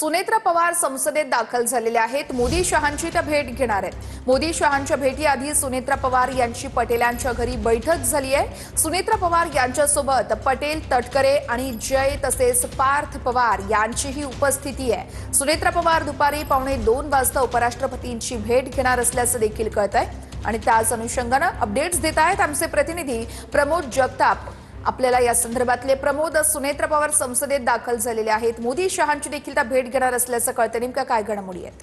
सुनेत्रा पवार संसदेत दाखल झालेले आहेत। मोदी शहांची त्या भेट घेणार आहेत। मोदी शहांच्या भेटीआधी सुनेत्रा पवार यांची पटेलांच्या घरी बैठक झाली आहे। सुनेत्रा पवार यांच्यासोबत पटेल, तटकरे आणि जय तसेच पार्थ पवार यांचीही उपस्थिती आहे। सुनेत्रा पवार दुपारी 1:15 वाजता उपराष्ट्रपतींची भेट घेणार असल्याचं देखील कळतंय आणि त्याच अनुषंगानं अपडेट्स देत आहेत आमचे प्रतिनिधी प्रमोद जगताप। आपल्याला या संदर्भातले प्रमोद, सुनेत्रा पवार संसदेत दाखल झालेले आहेत। मोदी शहांची देखील त्या भेट घेणार असल्याचं कळतं। नेमका काय घडामोडी आहेत?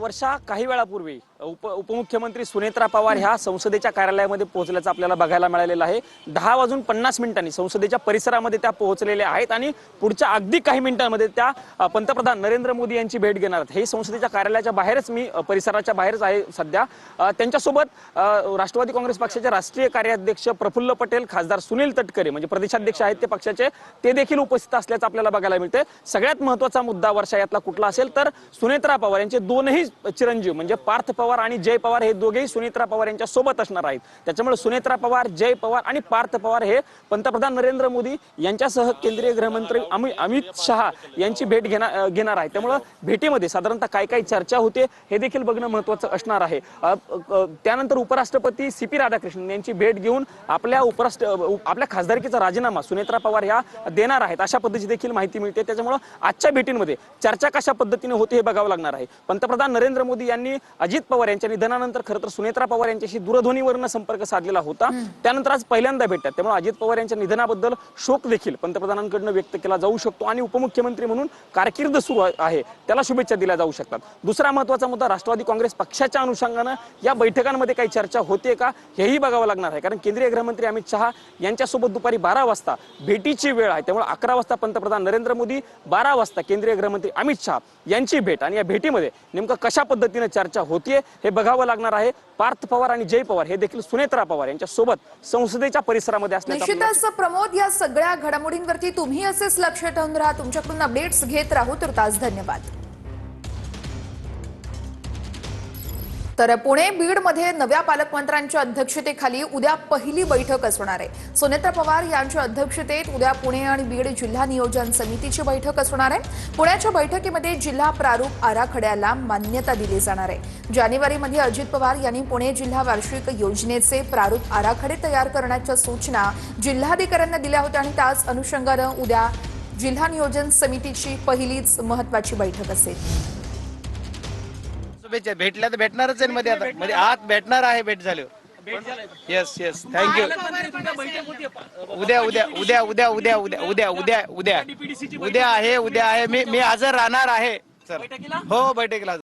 वर्षा काही वेळापूर्वी उपमुख्यमंत्री सुनेत्रा पवार ह्या संसदेच्या कार्यालयामध्ये पोहोचल्याचं आपल्याला बघायला मिळालेलं आहे। 10:50 संसदेच्या परिसरामध्ये त्या पोहोचलेल्या आहेत आणि पुढच्या अगदी काही मिनिटांमध्ये त्या पंतप्रधान नरेंद्र मोदी यांची भेट घेणार आहेत। हे संसदेच्या कार्यालयाच्या बाहेरच, मी परिसराच्या बाहेरच आहे सध्या। त्यांच्यासोबत राष्ट्रवादी काँग्रेस पक्षाचे राष्ट्रीय कार्याध्यक्ष प्रफुल्ल पटेल, खासदार सुनील तटकरे म्हणजे प्रदेशाध्यक्ष आहेत ते पक्षाचे, ते देखील उपस्थित असल्याचं आपल्याला बघायला मिळते। सगळ्यात महत्त्वाचा मुद्दा वर्षा यातला कुठला असेल तर सुनेत्रा पवार यांचे दोनही चिरंजीव म्हणजे पार्थ पवार आणि जय पवार हे दोघेही सुनेत्रा पवार यांच्या सोबत असणार आहेत। त्याच्यामुळे सुनेत्रा पवार, जय पवार आणि पार्थ पवार हे पंतप्रधान नरेंद्र मोदी यांच्यासह केंद्रीय गृहमंत्री अमित शहा यांची भेट घेणार आहे। त्यामुळे भेटीमध्ये साधारणतः काय काय चर्चा होते हे देखील बघणं महत्त्वाचं असणार आहे। त्यानंतर उपराष्ट्रपती CP राधाकृष्णन यांची भेट घेऊन आपल्या खासदारकीचा राजीनामा सुनेत्रा पवार ह्या देणार आहेत अशा पद्धतीची देखील माहिती मिळते। त्याच्यामुळे आजच्या भेटींमध्ये चर्चा कशा पद्धतीने होते हे बघावं लागणार आहे। पंतप्रधान नरेंद्र मोदी यांनी अजित पवार यांच्या निधनानंतर खरं तर सुनेत्रा पवार यांच्याशी दूरध्वनीवरून संपर्क साधलेला होता। त्यानंतर आज पहिल्यांदा भेटतात। त्यामुळे अजित पवार यांच्या निधनाबद्दल शोक देखील पंतप्रधानांकडून व्यक्त केला जाऊ शकतो आणि उपमुख्यमंत्री म्हणून कारकीर्द सुरू आहे त्याला शुभेच्छा दिल्या जाऊ शकतात। दुसरा महत्त्वाचा मुद्दा, राष्ट्रवादी काँग्रेस पक्षाच्या अनुषंगानं या बैठकांमध्ये काही चर्चा होते का हेही बघावं लागणार आहे। कारण केंद्रीय गृहमंत्री अमित शहा यांच्यासोबत दुपारी 12 वाजता भेटीची वेळ आहे। त्यामुळे 11 वाजता पंतप्रधान नरेंद्र मोदी, 12 वाजता केंद्रीय गृहमंत्री अमित शहा यांची भेट आणि या भेटीमध्ये नेमकं कशा पद्धतीने चर्चा होतीये हे बघावं लागणार आहे। पार्थ पवार आणि जय पवार हे देखील सुनेत्रा पवार यांच्या सोबत संसदेच्या परिसरामध्ये असल्याचं निश्चितच प्रमोद, या सगळ्या घडामोडींवरती तुम्ही असेच लक्ष ठेवून राहा, तुमच्याकडून अपडेट्स घेत राहू। तर तास धन्यवाद। तर पुणे बीड मध्ये नव्या पालकमंत्र्यांच्या अध्यक्षतेखाली उद्या पहिली बैठक असणार आहे। सुनेत्रा पवार यांच्या अध्यक्षतेत उद्या पुणे आणि बीड जिल्हा नियोजन समितीची बैठक असणार आहे। पुण्याच्या बैठकीमध्ये जिल्हा प्रारूप आराखड्याला मान्यता दिली जाणार आहे। जानेवारीमध्ये अजित पवार यांनी पुणे जिल्हा वार्षिक योजनेचे प्रारूप आराखडे तयार करण्याच्या सूचना जिल्हाधिकाऱ्यांना दिल्या होत्या आणि त्याच अनुषंगानं उद्या जिल्हा नियोजन समितीची पहिलीच महत्त्वाची बैठक असेल। भेटल्या तर भेटणारच आहे मध्ये, आता मध्ये आत भेटणार आहे। भेट झाली। Yes yes, thank you. उद्या उद्या उद्या उद्या उद्या उद्या उद्या उद्या उद्या उद्या आहे, उद्या आहे। मी हजर राहणार आहे सर। हो, बैठकीला